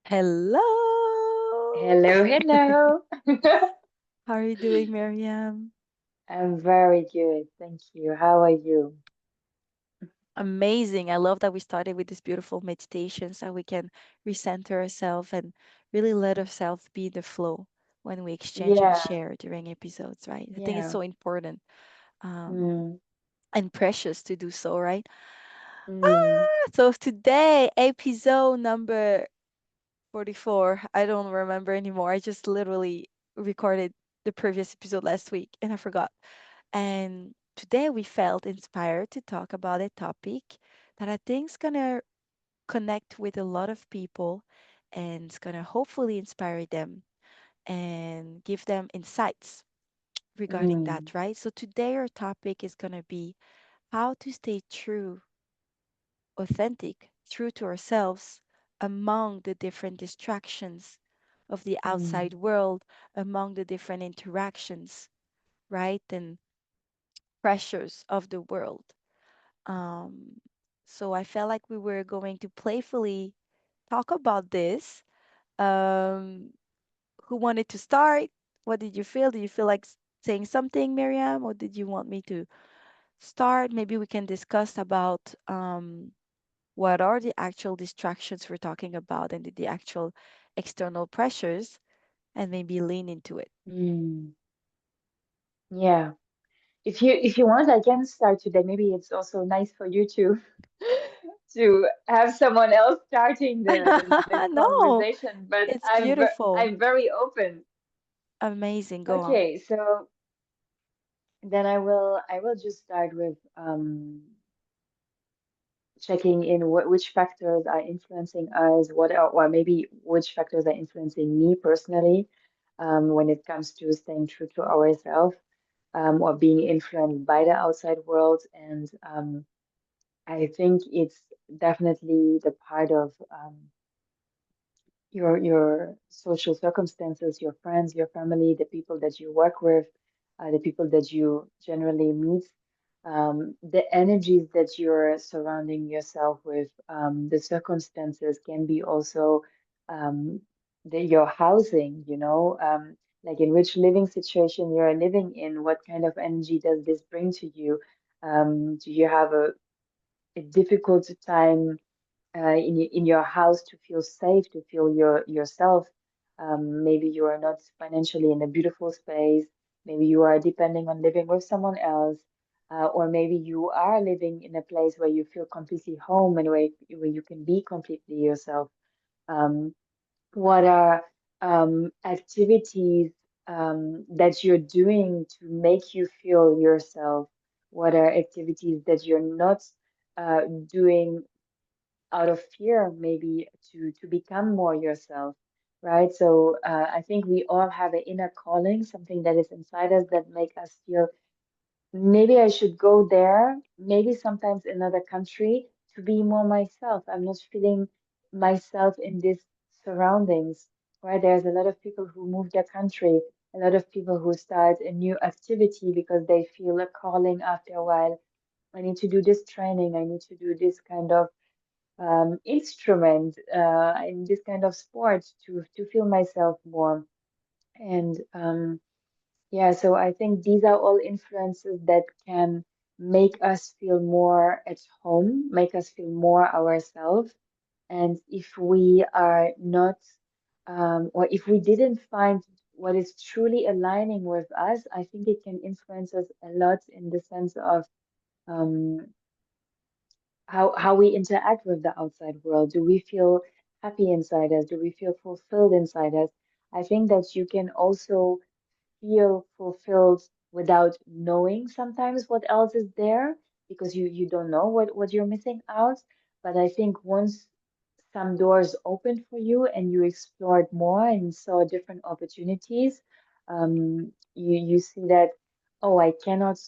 Hello. Hello, hello. How are you doing, Mariam? I'm very good, thank you. How are you? Amazing. I love that we started with this beautiful meditation so we can recenter ourselves and really let ourselves be the flow when we exchange and Yeah, share during episodes, right? I think it's yeah. so important Mm, and precious to do so, right? mm, So today, episode number 44. I don't remember anymore. I just literally recorded the previous episode last week and I forgot. And today we felt inspired to talk about a topic that I think is gonna connect with a lot of people and it's gonna hopefully inspire them and give them insights regarding mm, that, right? So today our topic is gonna be how to stay authentic, true to ourselves among the different distractions of the mm, outside world, among the different interactions, right? And pressures of the world. Um, so I felt like we were going to playfully talk about this. Um, who wanted to start? What did you feel? Did you feel like saying something, Miriam, or did you want me to start? Maybe we can discuss about what are the actual distractions we're talking about and the actual external pressures, and maybe lean into it. mm. Yeah. If you want, I can start today. Maybe it's also nice for you to to have someone else starting the No, conversation, but it's beautiful. I'm very open. Amazing. Go on. Okay, so then I will just start with checking in which factors are influencing us, what are, or maybe which factors are influencing me personally, when it comes to staying true to ourselves, or being influenced by the outside world. And I think it's definitely the part of your social circumstances, your friends, your family, the people that you work with, the people that you generally meet, the energies that you're surrounding yourself with, the circumstances can be also um, your housing, like in which living situation you're living in, what kind of energy does this bring to you? Do you have a difficult time in your house to feel safe, to feel yourself. Maybe you are not financially in a beautiful space. Maybe you are depending on living with someone else, or maybe you are living in a place where you feel completely home and where you can be completely yourself. Um, what are activities that you're doing to make you feel yourself? What are activities that you're not doing out of fear, maybe to become more yourself, right? So I think we all have an inner calling, something that is inside us that make us feel maybe I should go there, maybe sometimes another country to be more myself. I'm not feeling myself in these surroundings, right? There's a lot of people who move their country, a lot of people who start a new activity because they feel a calling after a while. I need to do this training. I need to do this kind of instrument in this kind of sport to feel myself more. And yeah, so I think these are all influences that can make us feel more at home, make us feel more ourselves. And if we are not, or if we didn't find what is truly aligning with us, I think it can influence us a lot in the sense of um, how we interact with the outside world. Do we feel happy inside us? Do we feel fulfilled inside us? I think that you can also feel fulfilled without knowing sometimes what else is there because you don't know what you're missing out. But I think once some doors opened for you and you explored more and saw different opportunities, you see that, oh, I cannot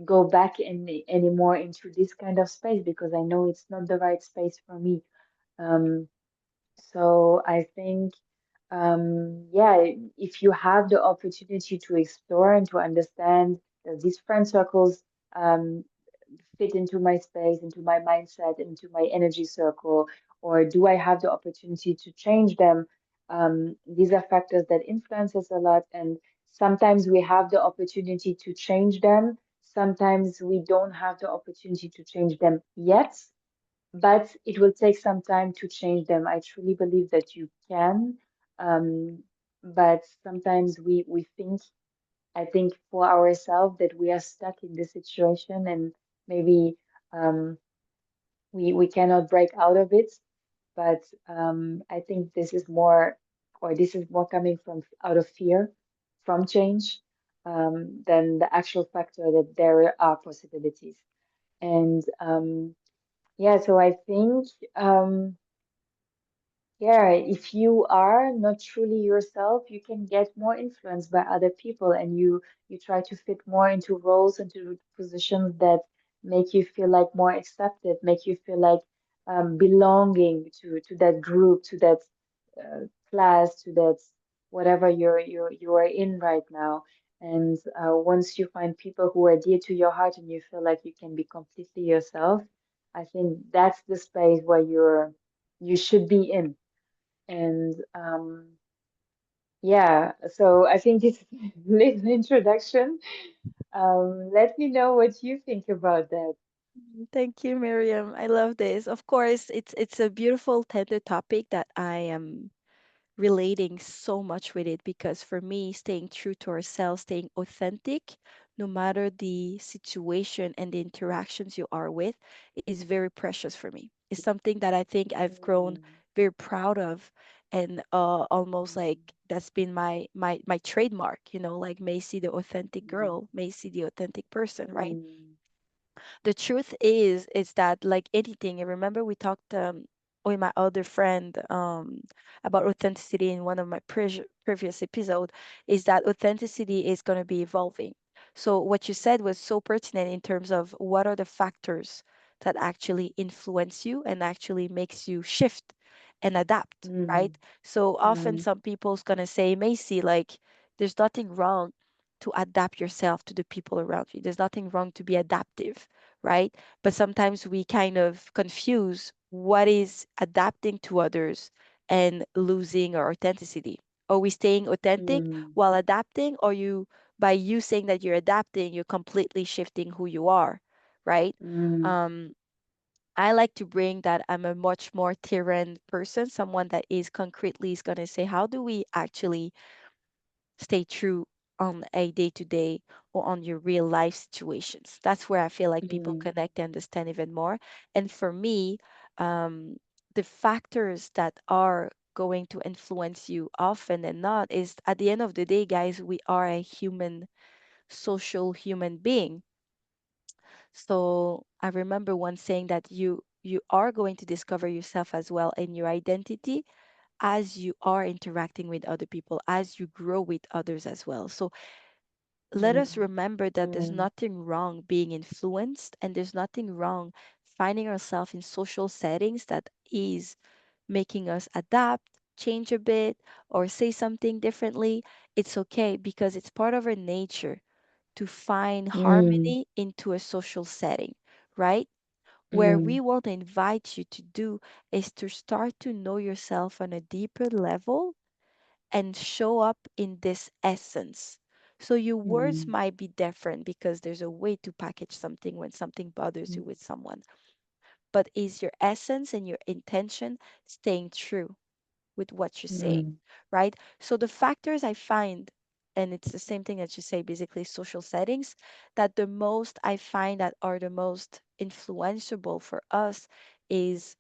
go back anymore into this kind of space because I know it's not the right space for me. Um, so I think, yeah, if you have the opportunity to explore and to understand that these friend circles um, fit into my space, into my mindset, into my energy circle, or do I have the opportunity to change them? These are factors that influence us a lot, and sometimes we have the opportunity to change them. Sometimes we don't have the opportunity to change them yet, but it will take some time to change them. I truly believe that you can, um, but sometimes we think, I think for ourselves that we are stuck in this situation and maybe um, we cannot break out of it. But I think this is more, or this is more coming from out of fear from change than the actual factor that there are possibilities. And yeah, so I think. Yeah, if you are not truly yourself, you can get more influenced by other people, and you try to fit more into roles, into positions that make you feel like more accepted, make you feel like belonging to that group, to that class, to that whatever you are in right now. And once you find people who are dear to your heart, and you feel like you can be completely yourself, I think that's the space where you should be in. And yeah, so I think this is a little introduction. Let me know what you think about that. Thank you, Miriam. I love this. Of course, it's a beautiful, tender topic that I am relating so much with it because for me, staying true to ourselves, staying authentic, no matter the situation and the interactions you are with, is very precious for me. It's something that I think I've grown Mm, very proud of, and almost like mm, that's been my trademark. Like Macy, the authentic mm, girl, Macy, the authentic person, right? mm, The truth is that like anything, I remember we talked with my other friend about authenticity in one of my previous episode, is that authenticity is going to be evolving. So what you said was so pertinent in terms of what are the factors that actually influence you and actually makes you shift and adapt, mm, right? So often mm, some people's going to say, Macy, like there's nothing wrong to adapt yourself to the people around you. There's nothing wrong to be adaptive, right? But sometimes we kind of confuse what is adapting to others and losing our authenticity. Are we staying authentic mm, while adapting, or by you saying that you're adapting, you're completely shifting who you are, right? mm, Um, I like to bring that I'm a much more Tyran person, someone that is concretely is going to say, how do we actually stay true on a day to day or on your real life situations. That's where I feel like people mm, connect and understand even more. And for me, um, the factors that are going to influence you often and not is at the end of the day, guys, we are a human, social human being. So I remember once saying that you are going to discover yourself as well in your identity as you are interacting with other people, as you grow with others as well. So let us remember that there's mm, nothing wrong being influenced and there's nothing wrong finding ourselves in social settings that is making us adapt, change a bit, or say something differently. It's okay because it's part of our nature to find mm, harmony into a social setting, right? Where mm, we want to invite you to do is to start to know yourself on a deeper level and show up in this essence. So your words mm, might be different because there's a way to package something when something bothers mm, you with someone. But is your essence and your intention staying true with what you're saying, mm, right? So the factors I find, and it's the same thing that you say, basically social settings, that the most I find that are the most influenceable for us is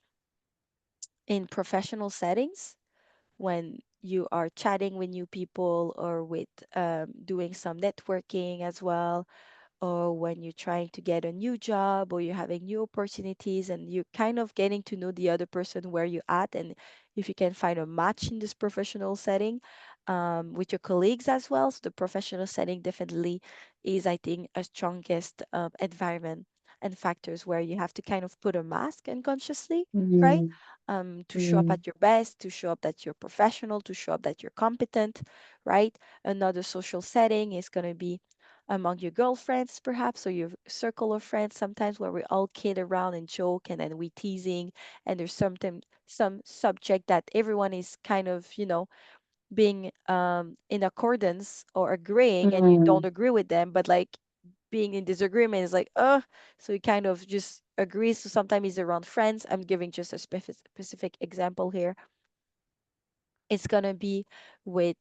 in professional settings when you are chatting with new people or with doing some networking as well, or when you're trying to get a new job or you're having new opportunities and you're kind of getting to know the other person where you're at and if you can find a match in this professional setting with your colleagues as well. So the professional setting definitely is, I think, a strongest environment and factors where you have to kind of put a mask unconsciously, right? mm, To show up mm, at your best, to show up that you're professional, to show up that you're competent, right? Another social setting is going to be among your girlfriends, perhaps, or your circle of friends, sometimes where we all kid around and joke and then we teasing, and there's sometimes some subject that everyone is kind of, being in accordance or agreeing, and you don't Mm, agree with them, but like being in disagreement is like, so you kind of just agree. So sometimes it's around friends. I'm giving just a specific example here. It's gonna be with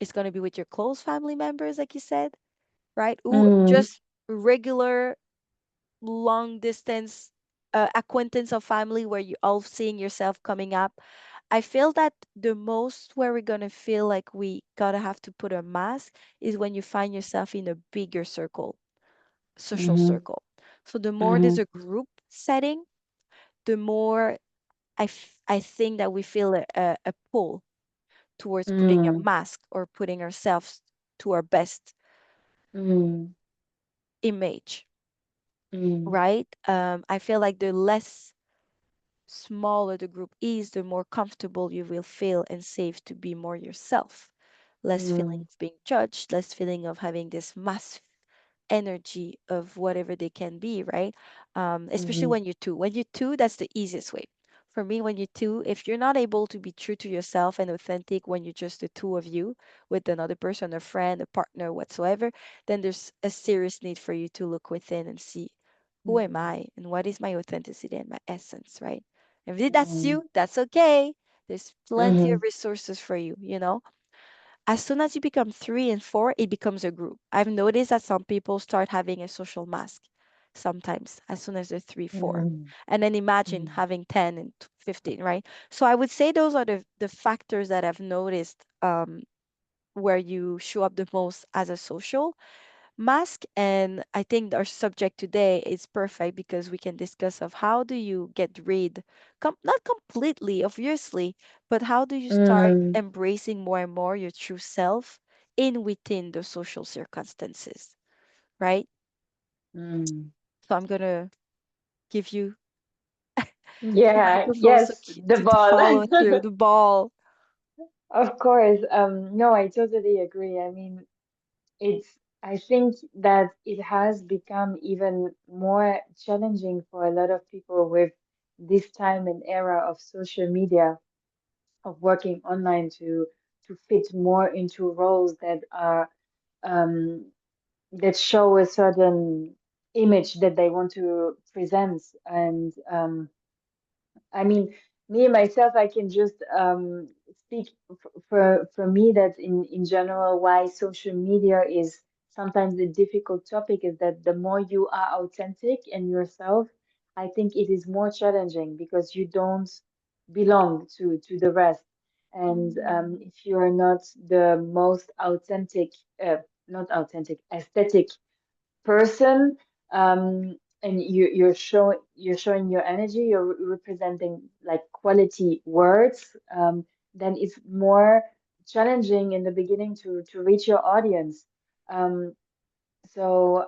it's gonna be with your close family members, like you said, right? Who mm, just regular long distance acquaintance of family where you all seeing yourself coming up. I feel that the most where we're gonna feel like we gotta have to put a mask is when you find yourself in a bigger circle, social mm, circle. So the more there's mm, a group setting, the more I think that we feel a pull towards putting a mm, mask or putting ourselves to our best mm, image, mm, right? I feel like the less smaller the group is, the more comfortable you will feel and safe to be more yourself. Less feeling mm, of being judged, less feeling of having this mass energy of whatever they can be, right? Especially mm, when you're two. When you're two, that's the easiest way. For me, when you're two, if you're not able to be true to yourself and authentic when you're just the two of you with another person, a friend, a partner, whatsoever, then there's a serious need for you to look within and see who am mm, I and what is my authenticity and my essence, right? If that's mm, you, that's okay. There's plenty of mm, resources for you. As soon as you become three and four, it becomes a group. I've noticed that some people start having a social mask sometimes as soon as they're three, four. mm, And then imagine mm, having 10 and 15, right? So I would say those are the factors that I've noticed where you show up the most as a social mask. And I think our subject today is perfect because we can discuss of how do you get rid, not completely, obviously, but how do you start mm, embracing more and more your true self in within the social circumstances, right? mm. So I'm gonna give you the Yeah, microphone so yes, the to ball. follow through the ball. Of course. No, I totally agree. I mean, I think that it has become even more challenging for a lot of people with this time and era of social media, of working online to fit more into roles that are um, that show a certain image that they want to present. And I mean, me myself, I can just speak for me that in general, why social media is sometimes a difficult topic is that the more you are authentic and yourself, I think it is more challenging because you don't belong to the rest. And Mm, if you are not the most authentic, not authentic, aesthetic person, and you're showing your energy, you're representing like quality words, then it's more challenging in the beginning to reach your audience. Um, so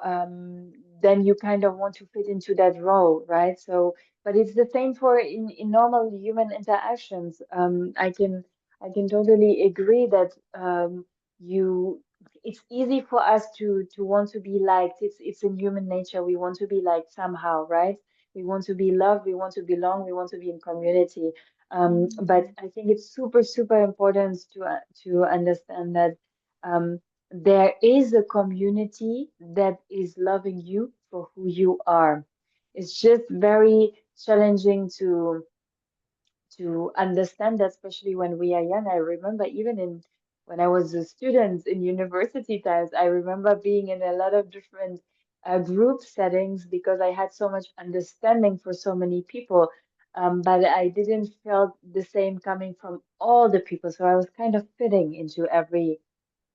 then you kind of want to fit into that role, right? So, but it's the same for in normal human interactions. I can totally agree that you it's easy for us to want to be liked. It's in human nature. We want to be liked somehow, right? We want to be loved. We want to belong. We want to be in community. But mm, I think it's super super important to understand that. There is a community that is loving you for who you are. It's just very challenging to understand that, especially when we are young. I remember even in when I was a student in university times, I remember being in a lot of different group settings because I had so much understanding for so many people. But I didn't feel the same coming from all the people. So I was kind of fitting into every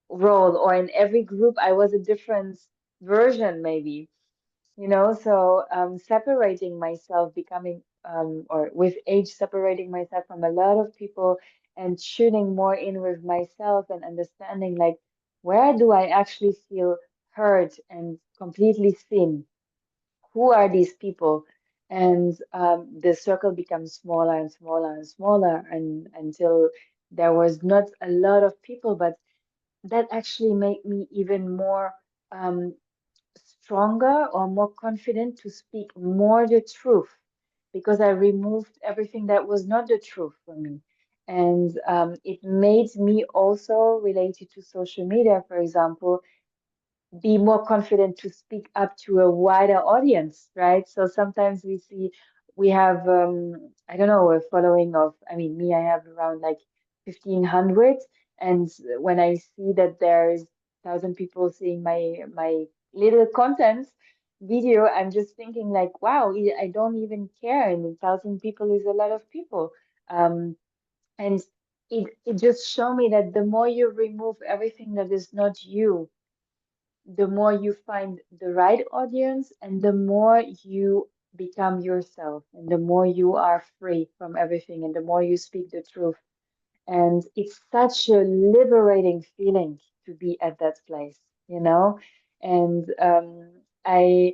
role, or in every group I was a different version maybe, so separating myself, becoming or with age separating myself from a lot of people and tuning more in with myself and understanding like where do I actually feel heard and completely seen, who are these people, and the circle becomes smaller and smaller and smaller and until there was not a lot of people, but that actually make me even more um, stronger or more confident to speak more the truth because I removed everything that was not the truth for me. And it made me also related to social media, for example, be more confident to speak up to a wider audience, right? So sometimes we see we have I don't know, a following of, I mean, me, I have around like 1,500, and when I see that there's 1,000 people seeing my little content video, I'm just thinking like, wow, I don't even care, and 1,000 people is a lot of people. Um, and it just show me that the more you remove everything that is not you, the more you find the right audience and the more you become yourself and the more you are free from everything and the more you speak the truth. And it's such a liberating feeling to be at that place, you know? And I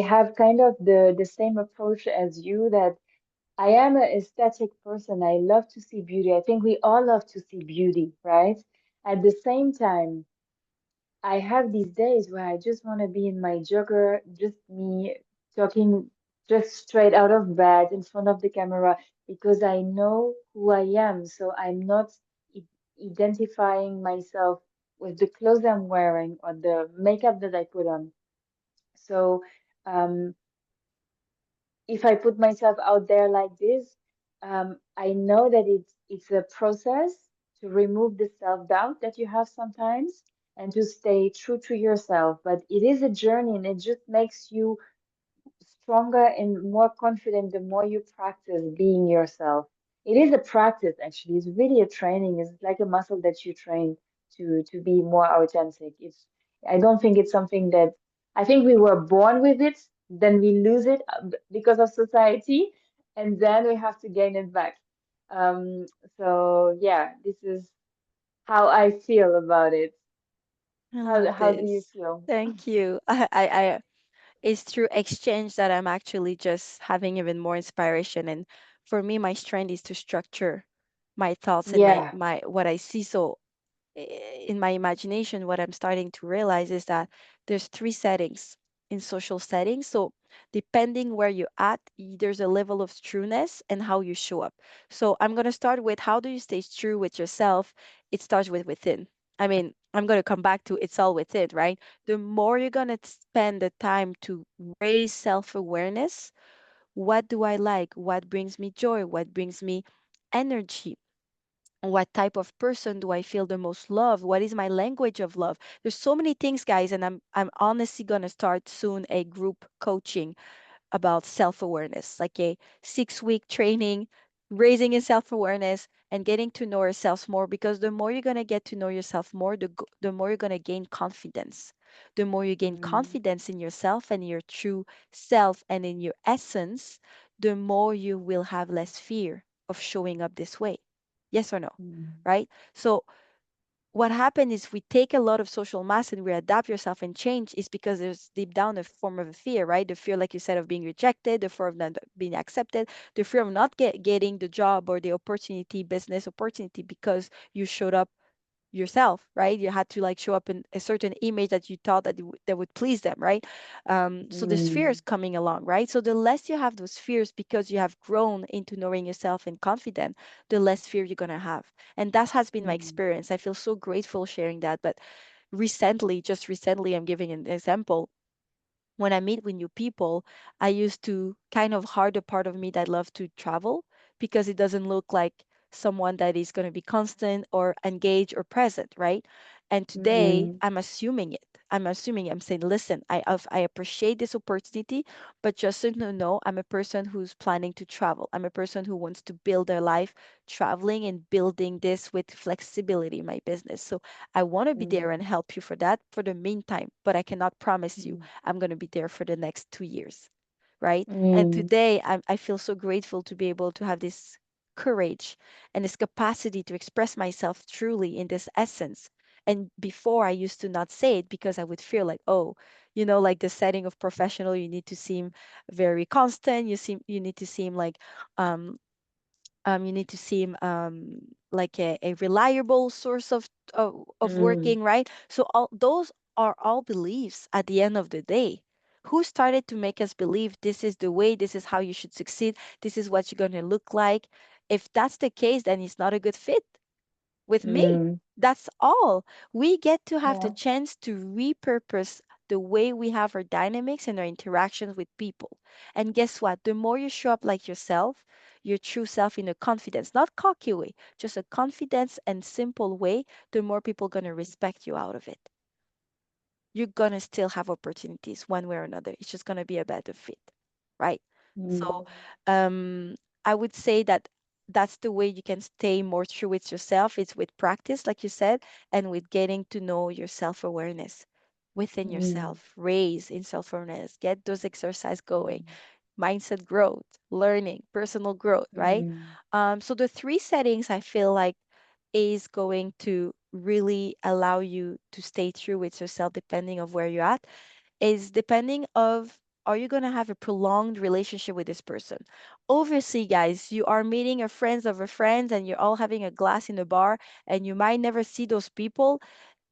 have kind of the same approach as you, that I am an aesthetic person. I love to see beauty. I think we all love to see beauty, right? At the same time, I have these days where I just want to be in my jogger, just me talking just straight out of bed in front of the camera because I know who I am. So I'm not i- identifying myself with the clothes I'm wearing or the makeup that I put on. So um, if I put myself out there like this, I know that it's a process to remove the self-doubt that you have sometimes and to stay true to yourself. But it is a journey and it just makes you stronger and more confident the more you practice being yourself. It is a practice actually. It's really a training. It's like a muscle that you train to be more authentic. It's I don't think it's something that I think we were born with it, then we lose it because of society, and then we have to gain it back. Um, so yeah, this is how I feel about it. I love How do you this. feel? Thank you. It's through exchange that I'm actually just having even more inspiration. And for me, my strength is to structure my thoughts and Yeah. my what I see. So in my imagination, what I'm starting to realize is that there's three settings in social settings. So depending where you're at, there's a level of trueness and how you show up. So I'm gonna start with how do you stay true with yourself? It starts with within. I mean, I'm gonna come back to it's all within, right? The more you're gonna spend the time to raise self-awareness, what do I like? What brings me joy? What brings me energy? What type of person do I feel the most love? What is my language of love? There's so many things, guys, and I'm honestly gonna start soon a group coaching about self-awareness, like a 6-week training, raising in self-awareness and getting to know ourselves more. Because the more you're gonna get to know yourself more, the more you're gonna gain confidence. The more you gain Mm, confidence in yourself and your true self and in your essence, the more you will have less fear of showing up this way. Yes or no? mm, Right? So what happened is we take a lot of social mass and we adapt yourself and change is because there's deep down a form of a fear, right? The fear, like you said, of being rejected, the fear of not being accepted, the fear of not getting the job or the opportunity, business opportunity because you showed up yourself, right? You had to like show up in a certain image that you thought that that would please them, right? So there's fears mm, coming along, right? So the less you have those fears because you have grown into knowing yourself and confident, the less fear you're gonna have. And that has been my mm, experience. I feel so grateful sharing that. But recently, just recently, I'm giving an example when I meet with new people, I used to kind of hard the part of me that love to travel because it doesn't look like someone that is going to be constant or engaged or present, right? And today mm, I'm assuming it. I'm saying, listen, I appreciate this opportunity, but just so you know, I'm a person who's planning to travel. I'm a person who wants to build their life traveling and building this with flexibility in my business. So I want to be there mm, and help you for that for the meantime, but I cannot promise you mm, I'm going to be there for the next 2 years, right? And mm, today I feel so grateful to be able to have this courage and this capacity to express myself truly in this essence. And before I used to not say it because I would feel like, oh, like the setting of professional, you need to seem very constant. You need to seem like um You need to seem like a reliable source of Mm, working, right? So all those are all beliefs at the end of the day. Who started to make us believe this is the way, this is how you should succeed, this is what you're going to look like? If that's the case, then it's not a good fit with me. mm, That's all. We get to have the yeah. chance to repurpose the way we have our dynamics and our interactions with people. And guess what? The more you show up like yourself, your true self in a confidence, not cocky way, just a confidence and simple way, the more people going to respect you out of it. You're going to still have opportunities one way or another. It's just going to be a better fit, right? Mm, So, um, I would say that that's the way you can stay more true with yourself. It's with practice, like you said, and with getting to know your self awareness within mm, yourself. Raise in self awareness, get those exercise going, mindset growth, learning, personal growth, right? mm, So the three settings I feel like is going to really allow you to stay true with yourself depending of where you're at is depending of are you going to have a prolonged relationship with this person. Obviously, guys, you are meeting a friends of a friend and you're all having a glass in a bar and you might never see those people.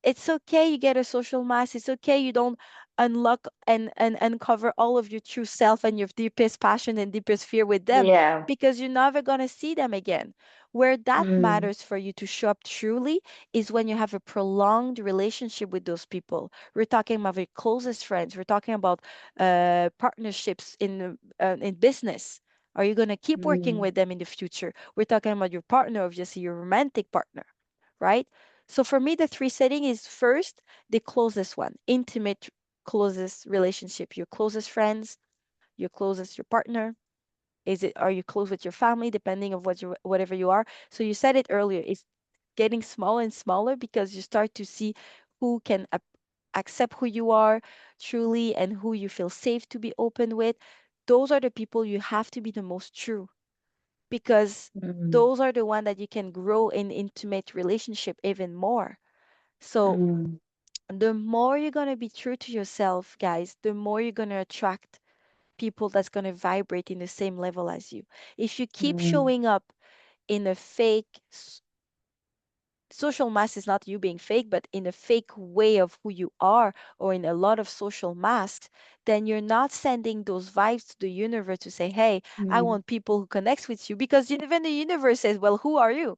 It's okay you get a social mask. It's okay you don't unlock and uncover all of your true self and your deepest passion and deepest fear with them yeah. because you're never going to see them again. Where that Mm, matters for you to show up truly is when you have a prolonged relationship with those people. We're talking about your closest friends. We're talking about partnerships in business. Are you going to keep working mm, with them in the future? We're talking about your partner, obviously your romantic partner, right? So for me, the three setting is first the closest one, intimate, closest relationship, your closest friends, your closest your partner. Is it are you close with your family, depending of what you whatever you are? So you said it earlier, it's getting smaller and smaller because you start to see who can accept who you are truly and who you feel safe to be open with. Those are the people you have to be the most true because mm, those are the one that you can grow in intimate relationship even more. So mm, the more you're going to be true to yourself, guys, the more you're going to attract people that's going to vibrate in the same level as you. If you keep mm, showing up in a fake social mask is not you being fake, but in a fake way of who you are or in a lot of social masks, then you're not sending those vibes to the universe to say, hey, I mm, want people who connects with you because even the universe says, well, who are you?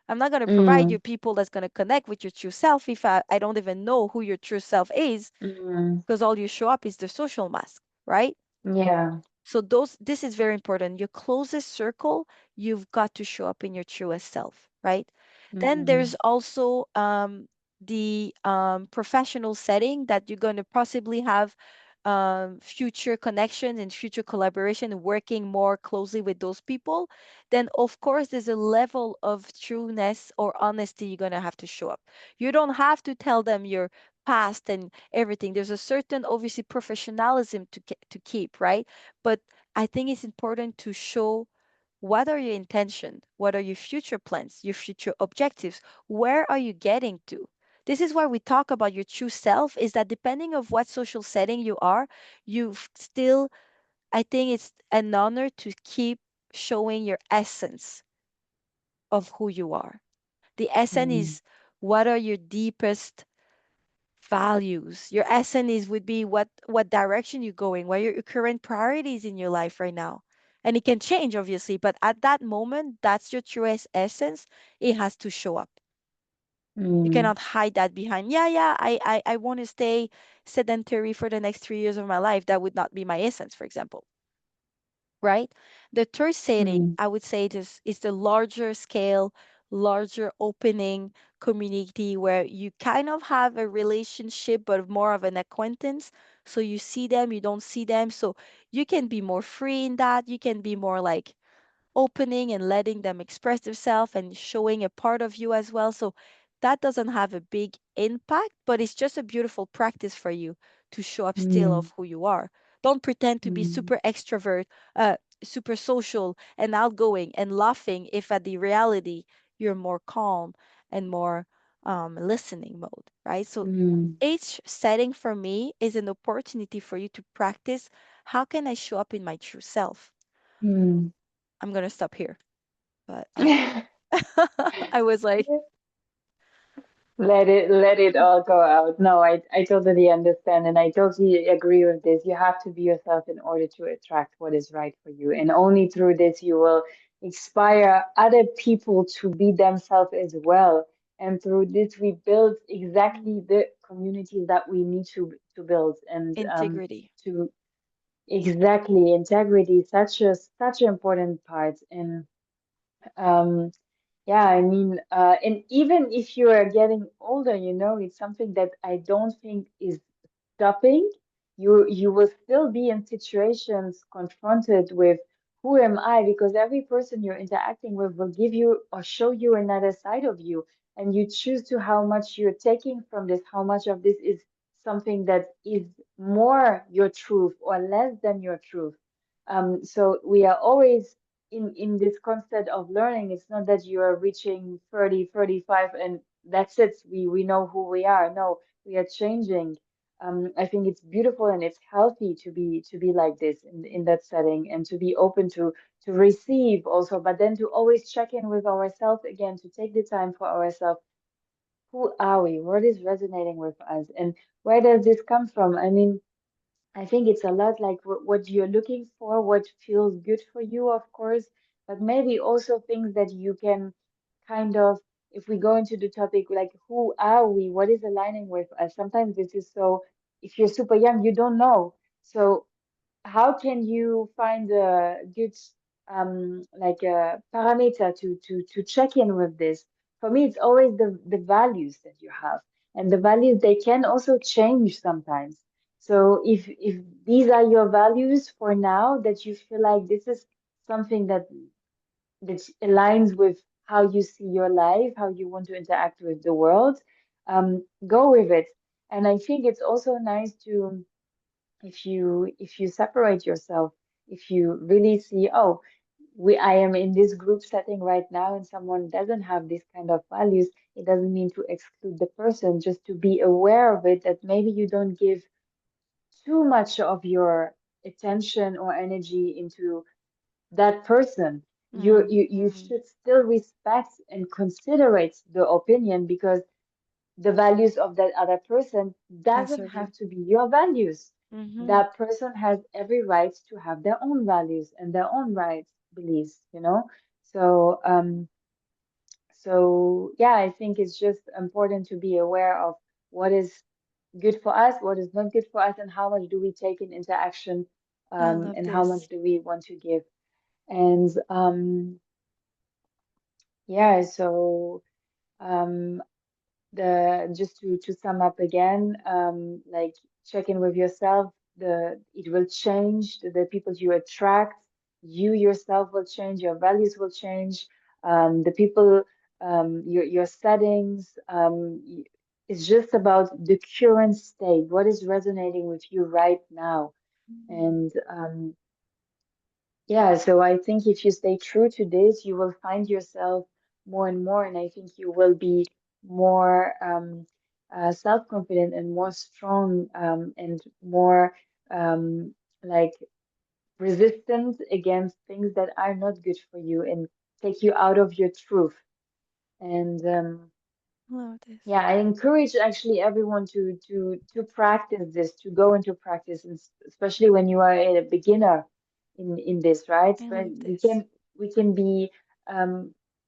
I'm not going to provide mm, you people that's going to connect with your true self if I don't even know who your true self is mm, because all you show up is the social mask, right? yeah. So those this is very important. Your closest circle, you've got to show up in your truest self, right? Then there's Mm, also the professional setting that you're going to possibly have future connections and future collaboration, working more closely with those people. Then, of course, there's a level of trueness or honesty you're going to have to show up. You don't have to tell them your past and everything. There's a certain, obviously, professionalism to keep, right? But I think it's important to show what are your intention, what are your future plans, your future objectives, where are you getting to? This is why we talk about your true self is that depending of what social setting you are, still I think it's an honor to keep showing your essence of who you are. The essence mm, is what are your deepest values. Your essence is would be what direction you're going, what are your current priorities in your life right now. And it can change obviously, but at that moment, that's your truest essence. It has to show up. You mm, cannot hide that behind, yeah, I want to stay sedentary for the next 3 years of my life. That would not be my essence, for example, right? The third setting, mm, I would say this is the larger scale, larger opening community where you kind of have a relationship, but more of an acquaintance. So you see them, you don't see them. So you can be more free in that. You can be more like opening and letting them express themselves and showing a part of you as well. So that doesn't have a big impact, but it's just a beautiful practice for you to show up still mm, of who you are. Don't pretend to be mm, super extrovert, super social and outgoing and laughing if at the reality you're more calm and more listening mode, right? So mm, each setting for me is an opportunity for you to practice how can I show up in my true self? mm. I'm going to stop here. But I was like, Let it all go out. No, I totally understand and I totally agree with this. You have to be yourself in order to attract what is right for you. And only through this you will inspire other people to be themselves as well. And through this we build exactly mm, the communities that we need to build and integrity. to exactly integrity, such an important part. And um yeah, I mean, and even if you are getting older, you know, it's something that I don't think is stopping. You will still be in situations confronted with who am I? Because every person you're interacting with will give you or show you another side of you, and you choose to how much you're taking from this, how much of this is something that is more your truth or less than your truth. So we are always in this concept of learning. It's not that you are reaching 30, 35, and that's it. We know who we are. No, we are changing. I think it's beautiful and it's healthy to be like this in that setting and to be open to receive also, but then to always check in with ourselves again, to take the time for ourselves. Who are we? What is resonating with us? And where does this come from? I mean, I think it's a lot like what you're looking for, what feels good for you, of course, but maybe also things that you can kind of, if we go into the topic, like who are we? What is aligning with us? Sometimes this is so, if you're super young, you don't know. So how can you find a good like a parameter to check in with this? For me, it's always the values that you have, and the values they can also change sometimes. So if these are your values for now, that you feel like this is something that aligns with how you see your life, how you want to interact with the world, go with it. And I think it's also nice to if you separate yourself, if you really see, oh, we I am in this group setting right now and someone doesn't have this kind of values, it doesn't mean to exclude the person, just to be aware of it, that maybe you don't give too much of your attention or energy into that person. Mm, You should still respect and considerate the opinion, because the values of that other person can doesn't serve you. have to be your values. Mm-hmm. That person has every right to have their own values and their own rights, beliefs, you know? So, so yeah, I think it's just important to be aware of what is good for us, what is not good for us, and how much do we take in interaction, I love and how much this. do we want to give. And yeah, so um, the just to sum up again, like check in with yourself. It will change the people you attract. You yourself will change. Your values will change. The people, your settings. It's just about the current state. What is resonating with you right now? Mhm. And yeah, so I think if you stay true to this, you will find yourself more and more, and I think you will be more self-confident and more strong, and more um, like resistant against things that are not good for you and take you out of your truth. And Love this. yeah, I encourage actually everyone to practice this, to go into practice, and especially when you are a beginner in this, right? I But love this. we can be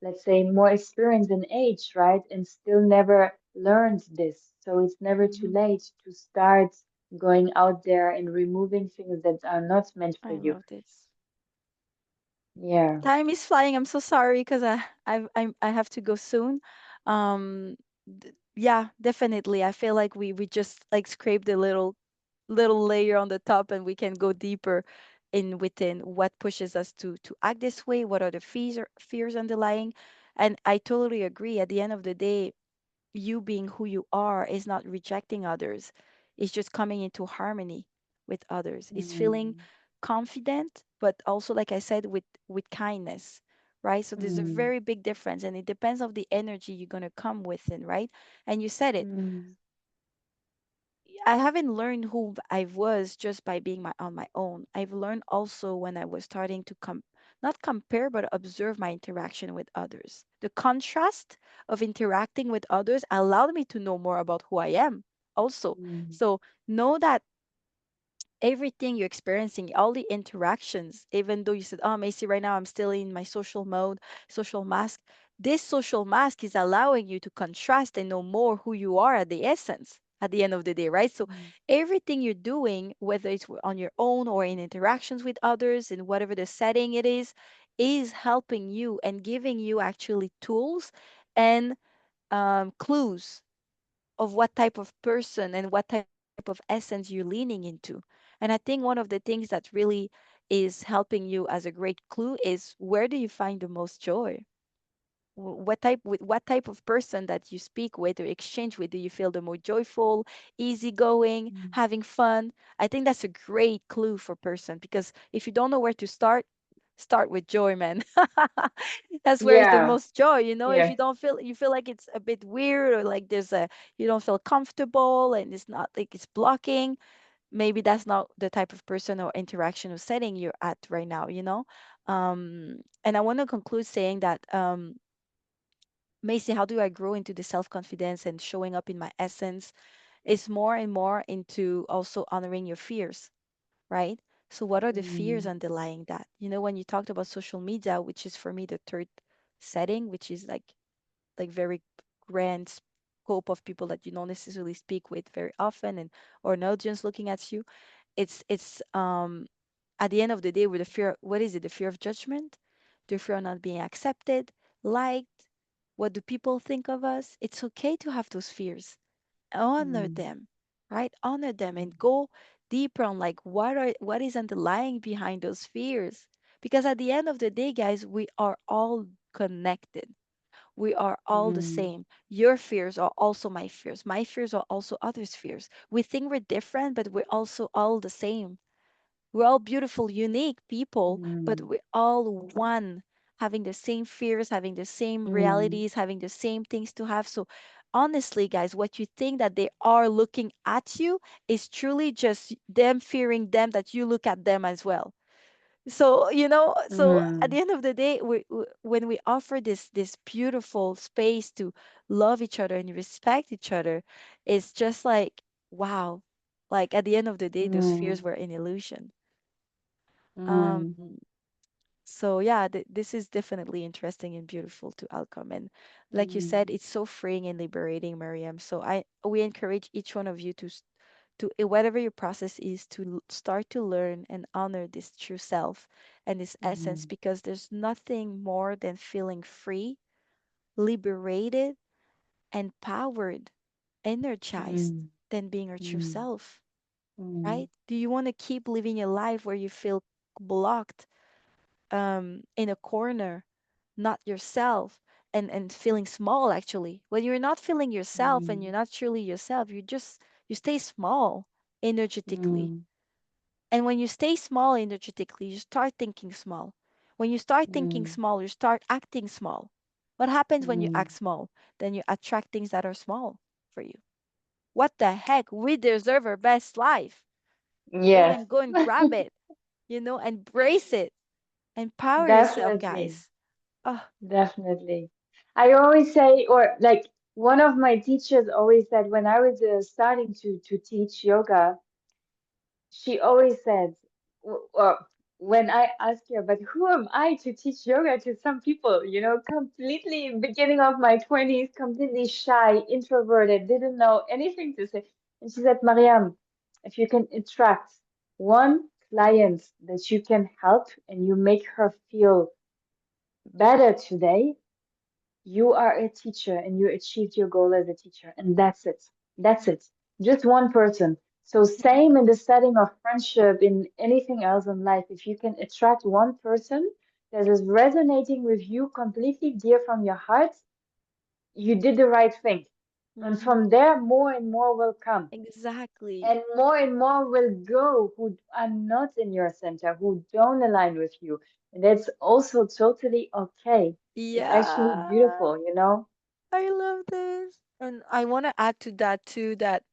let's say more experienced in age, right? And still never learned this. So it's never too Hmm. late to start going out there and removing things that are not meant for I you. love this. Yeah. Time is flying. I'm so sorry because I have to go soon. Yeah, definitely. I feel like we just like scraped a little layer on the top, and we can go deeper in within what pushes us to act this way. What are the fears underlying? And I totally agree. At the end of the day, you being who you are is not rejecting others. It's just coming into harmony with others. It's feeling Mm, confident, but also, like I said, with kindness, right? So there's a mm, very big difference, and it depends of the energy you're gonna come within, right? And you said it. mm, I haven't learned who I was just by being on my own. I've learned also when I was starting to come, not compare, but observe my interaction with others. The contrast of interacting with others allowed me to know more about who I am also. mm, So know that everything you're experiencing, all the interactions, even though you said, oh, Macy, right now I'm still in my social mode, social mask, this social mask is allowing you to contrast and know more who you are at the essence at the end of the day, right? So mm, everything you're doing, whether it's on your own or in interactions with others, in whatever the setting it is helping you and giving you actually tools and clues of what type of person and what type of essence you're leaning into. And I think one of the things that really is helping you as a great clue is where do you find the most joy? What type of person that you speak with or exchange with do you feel the more joyful, easygoing, mm. having fun? I think that's a great clue for person because if you don't know where to start with joy, man. That's where is the Yeah, most joy, you know. If yeah. you don't feel you feel like it's a bit weird or like there's a you don't feel comfortable and it's not like it's blocking, maybe that's not the type of person or interaction or setting you're at right now, you know. And I want to conclude saying that Macy, how do I grow into the self-confidence and showing up in my essence is more and more into also honoring your fears, right? So what are the fears Mm, underlying that? You know, when you talked about social media, which is for me the third setting, which is like very grand scope of people that you don't necessarily speak with very often and or an audience looking at you. It's at the end of the day with the fear, what is it? The fear of judgment, the fear of not being accepted, liked. What do people think of us? It's okay to have those fears. Honor mm, them, right? Honor them mm, and go deeper on like what is underlying behind those fears. Because at the end of the day, guys, we are all connected. We are all the mm, same. Your fears are also my fears. My fears are also others' fears. We think we're different, but we're also all the same. We're all beautiful, unique people, but mm, we're all one, having the same fears, having the same mm, realities, having the same things to have. So, honestly, guys, what you think that they are looking at you is truly just them fearing them that you look at them as well. So, you know, so at mm, the end of the day, when we offer this beautiful space to love each other and respect each other, it's just like, wow. Like at the end of the day, those fears mm, were an illusion. Um, mm, so yeah, this is definitely interesting and beautiful to outcome. And like you mm, said, it's so freeing and liberating, Mariam. So I we encourage each one of you to whatever your process is to start to learn and honor this true self and this essence mm, because there's nothing more than feeling free, liberated, empowered, energized mm, than being our true mm, self, mm, right? Do you want to keep living a life where you feel blocked in a corner, not yourself, and feeling small actually? When you're not feeling yourself and you're mm, not truly yourself, you stay small energetically. mm, And when you stay small energetically, you start thinking small. When you start thinking mm, small, you start acting small. What happens when you mm. act small? Then you attract things that are small for you. What the heck? We deserve our best life. Yes, Go and grab it, you know, embrace it. Empower yourself, definitely, guys. Oh, definitely. I always say, or like one of my teachers always said when I was starting to teach yoga, she always said, when I ask her, but who am I to teach yoga to some people, completely beginning of my 20s, completely shy, introverted, didn't know anything to say. And she said, Mariam, if you can attract one client that you can help and you make her feel better today, you are a teacher and you achieved your goal as a teacher, and that's it. That's it. Just one person. So, mhm, same in the setting of friendship, in anything else in life, if you can attract one person that is resonating with you completely dear from your heart, you did the right thing. And mhm. from there, more and more will come. Exactly. And more will go who are not in your center, who don't align with you. And that's also totally okay. It's actually Yeah, beautiful, you know? I love this. And I want to add to that too that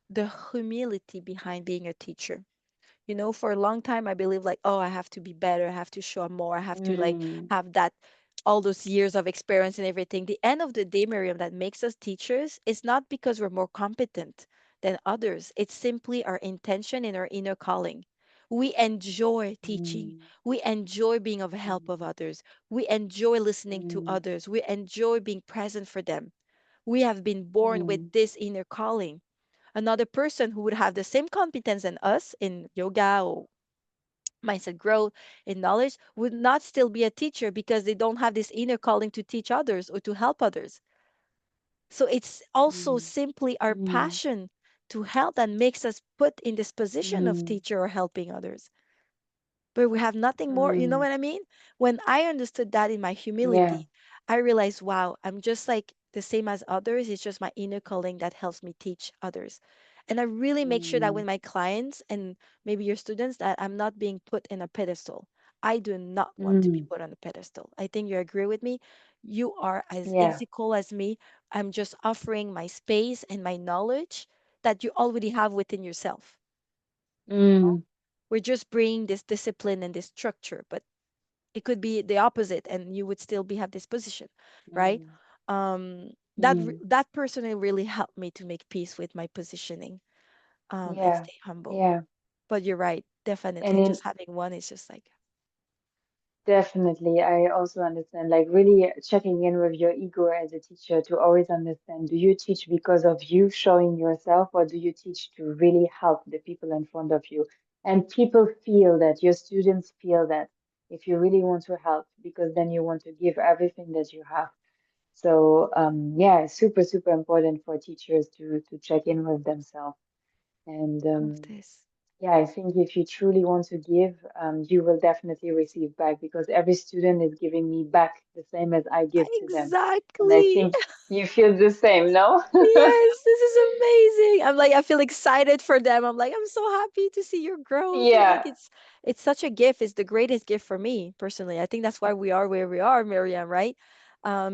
the humility behind being a teacher. You know, for a long time, I believe like, oh, I have to be better. I have to show more. I have to like Mm, have that, all those years of experience and everything. The end of the day, Miriam, that makes us teachers is not because we're more competent than others. It's simply our intention and our inner calling. We enjoy teaching. mm, We enjoy being of help of mm, others. We enjoy listening to mm, others. We enjoy being present for them. We have been born with mm, this inner calling. Another person who would have the same competence as us in yoga or mindset growth in knowledge would not still be a teacher because they don't have this inner calling to teach others or to help others. So it's also mm, simply our mm, passion to help that makes us put in this position of mm, teacher or helping others, but we have nothing more. You know mm. what I mean? When I understood that in my Yeah. humility, I realized, wow, I'm just like the same as others. It's just my inner calling that helps me teach others. And I really make sure that Mm, with my clients and maybe your students, that I'm not being put in a pedestal. I do not want to be mm. put on a pedestal. I think you agree with me. You are as Yeah. equal as me. I'm just offering my space and my knowledge that you already have within yourself. Mm, We're just bringing this discipline and this structure, but it could be the opposite and you would still be have this position, right? mm, mm. That person really helped me to make peace with my positioning, and Yeah. stay humble. Yeah. But you're right, And definitely in just having one is just like, Definitely, I also understand, like really checking in with your ego as a teacher to always understand, do you teach because of you showing yourself, or do you teach to really help the people in front of you? And people feel that, your students feel that if you really want to help, because then you want to give everything that you have. So, yeah, super, super important for teachers to check in with themselves. And of this. yeah, I think if you truly want to give, you will definitely receive back because every student is giving me back the same as I give to them. And I Exactly. think you feel the same, no? Yes, this is amazing. I'm like, I feel excited for them. I'm like, I'm so happy to see your growth. And like Yeah, it's such a gift. It's the greatest gift for me personally. I think that's why we are where we are, Miriam, right?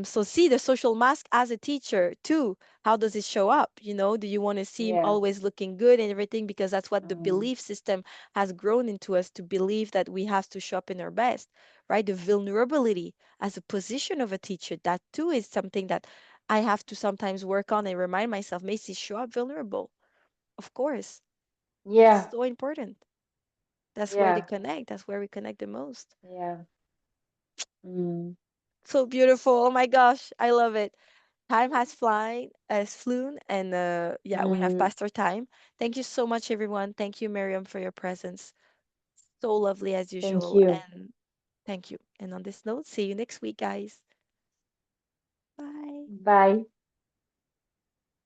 So see the social mask as a teacher too. How does it show up? You know, do you want to seem yeah, always looking good and everything? Because that's what the mm, belief system has grown into us to believe that we have to show up in our best, right? The vulnerability as a position of a teacher, that too is something that I have to sometimes work on and remind myself, Macy, show up vulnerable. Of course. It's yeah, so important. That's where they yeah, connect. That's where we connect the most. yeah, mm, So beautiful. Oh my gosh. I love it. Time has flown, and yeah, we have mm. passed our time. Thank you so much, everyone. Thank you, Miriam, for your presence. So lovely as Thank usual. you. And thank you. And on this note, see you next week, guys. Bye. Bye.